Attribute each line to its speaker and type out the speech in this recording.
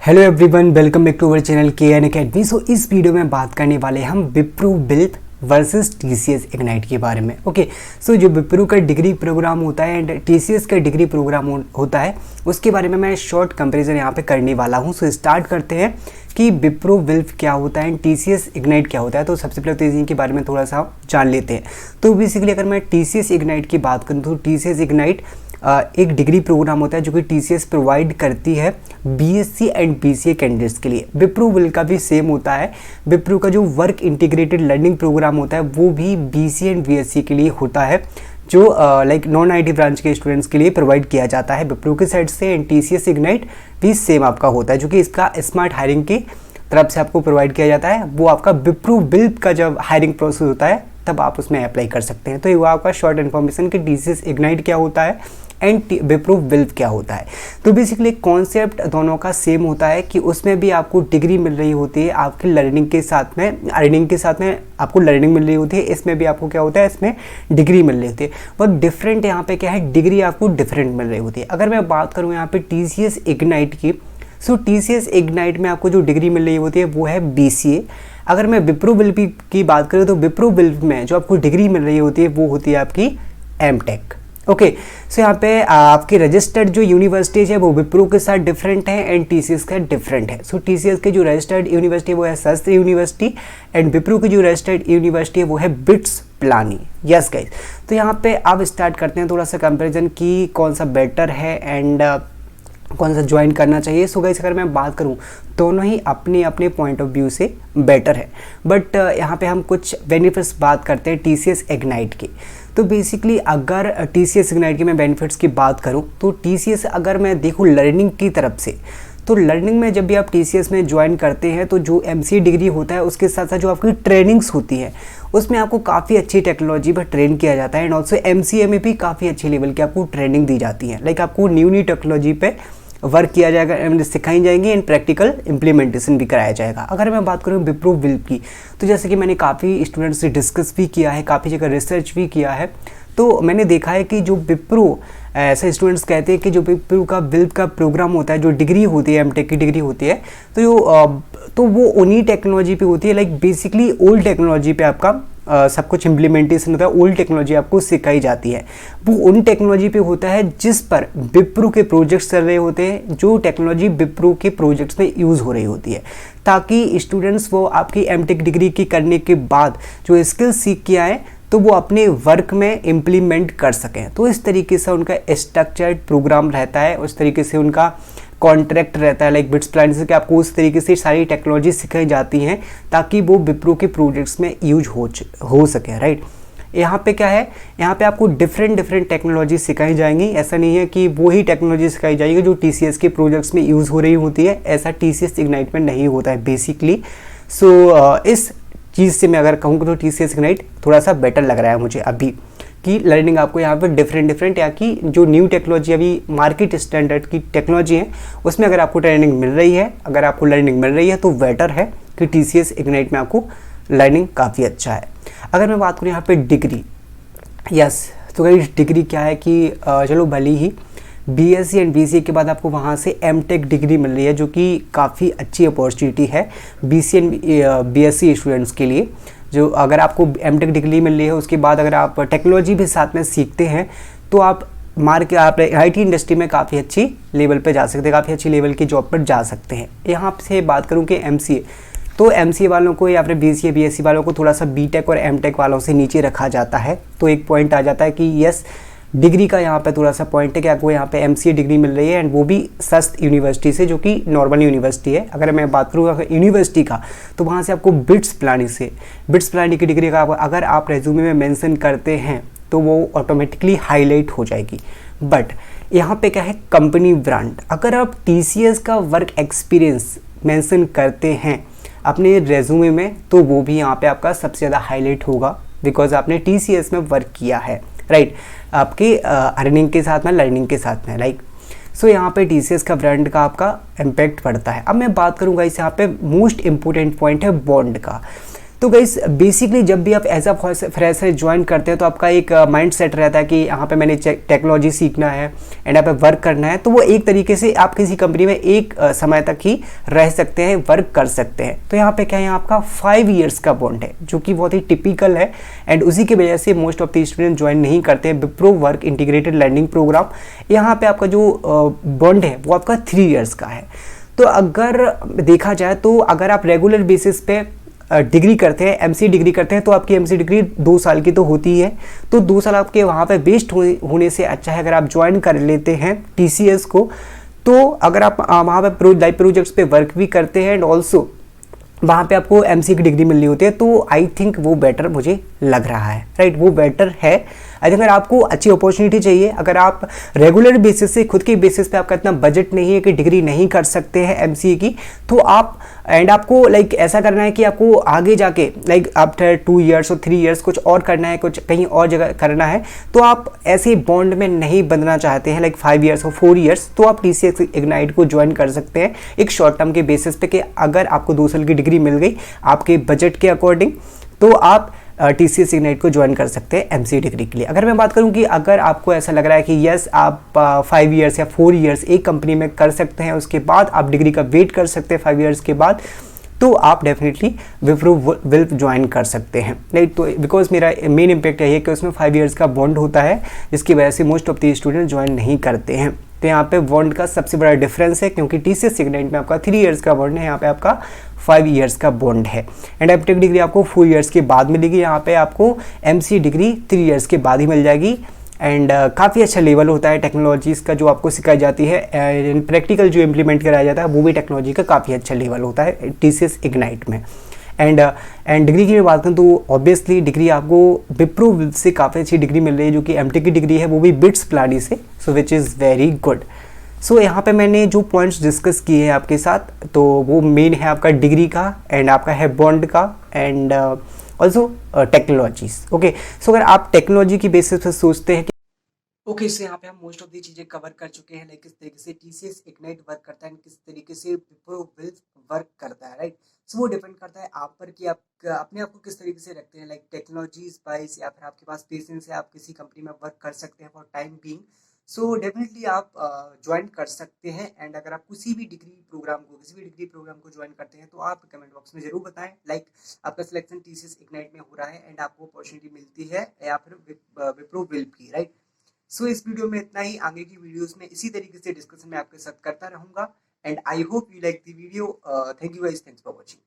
Speaker 1: Hello everyone, welcome back to our channel KN Academy। So इस video में बात करने वाले हम Wipro WILP versus TCS Ignite के बारे में। ओके, सो जो विप्रो का डिग्री प्रोग्राम होता है एंड TCS का डिग्री प्रोग्राम होता है उसके बारे में मैं शॉर्ट कंपैरिजन यहाँ पे करने वाला हूँ। सो स्टार्ट करते हैं कि विप्रो बिल्प क्या होता है एंड TCS इग्नाइट क्या होता है। तो सबसे पहले तो इनके बारे में थोड़ा सा जान लेते हैं। तो बेसिकली अगर मैं TCS इग्नाइट की बात करूँ तो TCS इग्नाइट एक डिग्री प्रोग्राम होता है जो कि TCS प्रोवाइड करती है BSc एंड BCA कैंडिडेट्स के लिए। विप्रो बिल्प का भी सेम होता है। विप्रो का जो वर्क इंटीग्रेटेड लर्निंग प्रोग्राम होता है वो भी BCA एंड BSc के लिए होता है, जो लाइक नॉन IT ब्रांच के स्टूडेंट्स के लिए प्रोवाइड किया जाता है विप्रो की साइड से। एंड TCS इग्नाइट भी सेम आपका होता है, जो कि इसका स्मार्ट हायरिंग की तरफ से आपको प्रोवाइड किया जाता है। वो आपका विप्रो बिल्प का जब हायरिंग प्रोसेस होता है तब आप उसमें अप्लाई कर सकते हैं। तो ये वो आपका शॉर्ट इन्फॉर्मेशन कि TCS इग्नाइट क्या होता है एंड विप्रो बिल्प क्या होता है। तो बेसिकली कॉन्सेप्ट दोनों का सेम होता है कि उसमें भी आपको डिग्री मिल रही होती है आपकी लर्निंग के साथ में, अर्निंग के साथ में आपको लर्निंग मिल रही होती है। इसमें भी आपको क्या होता है, इसमें डिग्री मिल रही होती है। बट डिफरेंट यहाँ पे क्या है, डिग्री आपको डिफरेंट मिल रही होती है। अगर मैं बात करूँ यहाँ पे TCS इग्नाइट की, सो TCS इग्नाइट में आपको जो डिग्री मिल रही होती है वो है BCA। अगर मैं विप्रो बिल्प की बात करूँ तो विप्रो बिल्प में जो आपको डिग्री मिल रही होती है वो होती है आपकी M.Tech। ओके, सो यहाँ पे आपकी रजिस्टर्ड जो यूनिवर्सिटीज है वो विप्रो के साथ डिफरेंट है एंड TCS का डिफरेंट है। सो TCS की जो रजिस्टर्ड यूनिवर्सिटी वो है शास्त्री यूनिवर्सिटी एंड विप्रो की जो रजिस्टर्ड यूनिवर्सिटी है वो है बिट्स पिलानी। यस गाइस, तो यहाँ पे अब स्टार्ट करते हैं थोड़ा सा कंपेरिजन कि कौन सा बेटर है एंड कौन सा ज्वाइन करना चाहिए। सो गाइस, अगर मैं बात करूं दोनों ही अपने अपने पॉइंट ऑफ व्यू से बेटर है। बट यहाँ पे हम कुछ बेनिफिट्स बात करते हैं TCS इग्नाइट की। तो बेसिकली अगर TCS इग्नाइट की मैं बेनिफिट्स की बात करूं तो TCS अगर मैं देखूं लर्निंग की तरफ से, तो लर्निंग में जब भी आप TCS में ज्वाइन करते हैं तो जो MCA डिग्री होता है उसके साथ साथ जो आपकी ट्रेनिंग्स होती है उसमें आपको काफ़ी अच्छी टेक्नोलॉजी पर ट्रेन किया जाता है एंड ऑल्सो MCA में भी काफ़ी अच्छी लेवल की आपको ट्रेनिंग दी जाती है। लाइक आपको न्यू टेक्नोलॉजी पे वर्क किया जाएगा, सिखाई जाएंगी एंड प्रैक्टिकल इम्प्लीमेंटेशन भी कराया जाएगा। अगर मैं बात करूँ विप्रो बिल्प की, तो जैसे कि मैंने काफ़ी स्टूडेंट्स से डिस्कस भी किया है, काफ़ी जगह रिसर्च भी किया है, तो मैंने देखा है कि जो विप्रो ऐसे स्टूडेंट्स कहते हैं कि जो विप्रो का बिल्प का प्रोग्राम होता है, जो डिग्री होती है M.Tech की डिग्री होती है, तो वो उन्हीं टेक्नोलॉजी पे होती है। लाइक बेसिकली ओल्ड टेक्नोलॉजी पे आपका सब कुछ इम्प्लीमेंटेशन होता है, ओल्ड टेक्नोलॉजी आपको सिखाई जाती है। वो उन टेक्नोलॉजी पे होता है जिस पर विप्रो के प्रोजेक्ट्स चल रहे होते हैं, जो टेक्नोलॉजी विप्रो के प्रोजेक्ट्स में यूज़ हो रही होती है, ताकि स्टूडेंट्स वो आपकी M.Tech डिग्री की करने के बाद जो स्किल्स सीख के आए तो वो अपने वर्क में इम्प्लीमेंट कर सकें। तो इस तरीके से उनका स्ट्रक्चर्ड प्रोग्राम रहता है, उस तरीके से उनका कॉन्ट्रैक्ट रहता है लाइक बिट्स प्लान से कि आपको उस तरीके से सारी टेक्नोलॉजी सिखाई जाती हैं ताकि वो विप्रो के प्रोजेक्ट्स में यूज हो सके। राइट, यहाँ पे क्या है, यहाँ पे आपको डिफरेंट टेक्नोलॉजी सिखाई जाएंगी। ऐसा नहीं है कि वो ही टेक्नोलॉजी सिखाई जाएगी जो TCS के प्रोजेक्ट्स में यूज़ हो रही होती है, ऐसा TCS इग्नाइट में नहीं होता है बेसिकली। सो इस चीज़ से मैं अगर कहूँ तो TCS इग्नाइट थोड़ा सा बेटर लग रहा है मुझे अभी, कि लर्निंग आपको यहाँ पे डिफरेंट या कि जो न्यू टेक्नोलॉजी अभी मार्केट स्टैंडर्ड की टेक्नोलॉजी है उसमें अगर आपको ट्रेनिंग मिल रही है, अगर आपको लर्निंग मिल रही है तो बेटर है कि TCS इग्नाइट में आपको लर्निंग काफ़ी अच्छा है। अगर मैं बात करूँ यहाँ पे डिग्री, यस, तो कहीं डिग्री क्या है कि चलो भले ही BSc एंड BCA के बाद आपको वहाँ से M.Tech डिग्री मिल रही है, जो कि काफ़ी अच्छी अपॉर्चुनिटी है BCA एंड BSc स्टूडेंट्स के लिए। जो अगर आपको M.Tech डिग्री मिल रही है उसके बाद अगर आप टेक्नोलॉजी भी साथ में सीखते हैं तो आप IT इंडस्ट्री में काफ़ी अच्छी लेवल पे जा सकते हैं, काफ़ी अच्छी लेवल की जॉब पर जा सकते हैं। यहाँ से बात करूँ कि MCA, तो MCA वालों को या फिर BCA BSc वालों को थोड़ा सा B.Tech और M.Tech वालों से नीचे रखा जाता है। तो एक पॉइंट आ जाता है कि यस, डिग्री का यहाँ पे थोड़ा सा पॉइंट है कि आपको यहाँ पे MCA डिग्री मिल रही है एंड वो भी सस्त यूनिवर्सिटी से, जो कि नॉर्मल यूनिवर्सिटी है। अगर मैं बात करूँ यूनिवर्सिटी का, तो वहाँ से आपको बिट्स प्लानिंग की डिग्री का अगर आप रेज्यूमे में मेंशन करते हैं तो वो ऑटोमेटिकली हाईलाइट हो जाएगी। बट यहाँ पे क्या है, कंपनी ब्रांड, अगर आप TCS का वर्क एक्सपीरियंस मेंशन करते हैं अपने रेज्यूमे में तो वो भी यहाँ पे आपका सबसे ज़्यादा हाईलाइट होगा, बिकॉज आपने TCS में वर्क किया है। राइट, आपकी अर्निंग के साथ में, लर्निंग के साथ में, लाइक सो यहाँ पे TCS का ब्रांड का आपका इम्पैक्ट पड़ता है। अब मैं बात करूँगा इस यहाँ पे मोस्ट इम्पोर्टेंट पॉइंट है बॉन्ड का। तो गाइस बेसिकली जब भी आप एज अ फ्रेशर ज्वाइन करते हैं तो आपका एक माइंड सेट रहता है कि यहाँ पे मैंने टेक्नोलॉजी सीखना है एंड यहाँ पे वर्क करना है, तो वो एक तरीके से आप किसी कंपनी में एक समय तक ही रह सकते हैं, वर्क कर सकते हैं। तो यहाँ पे क्या है, आपका 5 ईयर्स का बॉन्ड है जो कि बहुत ही टिपिकल है एंड उसी की वजह से most of the student join नहीं करते हैं Wipro work integrated learning program. यहाँ पे आपका जो बॉन्ड है वो आपका 3 ईयर्स का है। तो अगर देखा जाए तो अगर आप रेगुलर बेसिस पे डिग्री करते हैं, एमसी डिग्री करते हैं, तो आपकी एमसी डिग्री 2 साल की तो होती है, तो 2 साल आपके वहाँ पे वेस्ट होने से अच्छा है अगर आप ज्वाइन कर लेते हैं टीसीएस को। तो अगर आप वहाँ पे लाइव प्रोजेक्ट्स पे वर्क भी करते हैं एंड ऑल्सो वहाँ पे आपको एमसी की डिग्री मिलनी होती है, तो आई थिंक वो बेटर मुझे लग रहा है, राइट, वो बेटर है। आई थिंक अगर आपको अच्छी अपॉर्चुनिटी चाहिए, अगर आप रेगुलर बेसिस से खुद के बेसिस पे आपका इतना बजट नहीं है कि डिग्री नहीं कर सकते हैं एमसीए की, तो आप एंड आपको लाइक ऐसा करना है कि आपको आगे जाके लाइक आफ्टर 2 ईयर्स और 3 ईयर्स कुछ और करना है, कुछ कहीं और जगह करना है, तो आप ऐसे बॉन्ड में नहीं बंधना चाहते हैं लाइक 5 ईयर्स और 4 ईयर्स, तो आप टीसीएस इग्नाइट को ज्वाइन कर सकते हैं एक शॉर्ट टर्म के बेसिस पे कि अगर आपको 2 साल की डिग्री मिल गई आपके बजट के अकॉर्डिंग, तो आप टीसीएस इग्नाइट को ज्वाइन कर सकते हैं एमसीए डिग्री के लिए। अगर मैं बात करूं कि अगर आपको ऐसा लग रहा है कि यस आप 5 ईयर्स या 4 ईयर्स एक कंपनी में कर सकते हैं, उसके बाद आप डिग्री का वेट कर सकते हैं 5 ईयर्स के बाद, तो आप डेफिनेटली विप्रो विल्प ज्वाइन कर सकते हैं, राइट। तो बिकॉज मेरा मेन इम्पैक्ट यही है कि उसमें 5 ईयर्स का बॉन्ड होता है, जिसकी वजह से most of the student join नहीं करते हैं। तो यहाँ पे बॉन्ड का सबसे बड़ा डिफरेंस है, क्योंकि टीसीएस इग्नाइट में आपका 3 ईयर्स का बॉन्ड है, यहाँ पे आपका 5 ईयर्स का बॉन्ड है। एंड एमटेक डिग्री आपको 4 ईयर्स के बाद मिलेगी, यहाँ पे आपको एमसी डिग्री 3 ईयर्स के बाद ही मिल जाएगी। एंड काफ़ी अच्छा लेवल होता है टेक्नोलॉजीज़ का जो आपको सिखाई जाती है, एंड प्रैक्टिकल जो इम्प्लीमेंट कराया जाता है वो भी टेक्नोलॉजी का काफ़ी अच्छा लेवल होता है टीसीएस इग्नाइट में। एंड डिग्री की मैं बात करूँ तो ऑब्वियसली डिग्री आपको विप्रो से काफ़ी अच्छी डिग्री मिल रही है, जो कि एमटेक की डिग्री है, वो भी बिट्स पिलानी से, सो विच इज़ वेरी गुड। सो यहाँ पे मैंने जो पॉइंट्स डिस्कस किए हैं आपके साथ, तो वो मेन है आपका डिग्री का एंड आपका है बॉन्ड का एंड ऑल्सो टेक्नोलॉजीज। ओके, सो अगर आप टेक्नोलॉजी की बेसिस पर सोचते हैं ओके, सो यहाँ पे हम मोस्ट ऑफ दी चीज़ें कवर कर चुके हैं, लाइक किस तरीके से टीसीएस इग्नाइट वर्क करता है, किस तरीके से विप्रो विल्प वर्क करता है, राइट। सो वो डिपेंड करता है आप पर कि आप अपने आप को किस तरीके से रखते हैं, लाइक टेक्नोलॉजीज वाइज, या फिर आपके पास पेशेंस है, आप किसी कंपनी में वर्क कर सकते हैं for time being. So definitely आप ज्वाइन कर सकते हैं। एंड अगर आप किसी भी डिग्री प्रोग्राम को ज्वाइन करते हैं, तो आप कमेंट बॉक्स में जरूर बताएं लाइक आपका सिलेक्शन टीसीएस इग्नाइट में हो रहा है एंड आपको अपॉर्चुनिटी मिलती है या फिर विप्रो विल्प की, राइट। सो इस वीडियो में इतना ही। आगे की वीडियोस में इसी तरीके से डिस्कशन में आपके साथ करता रहूंगा and I hope you like the video. Thank you guys, thanks for watching.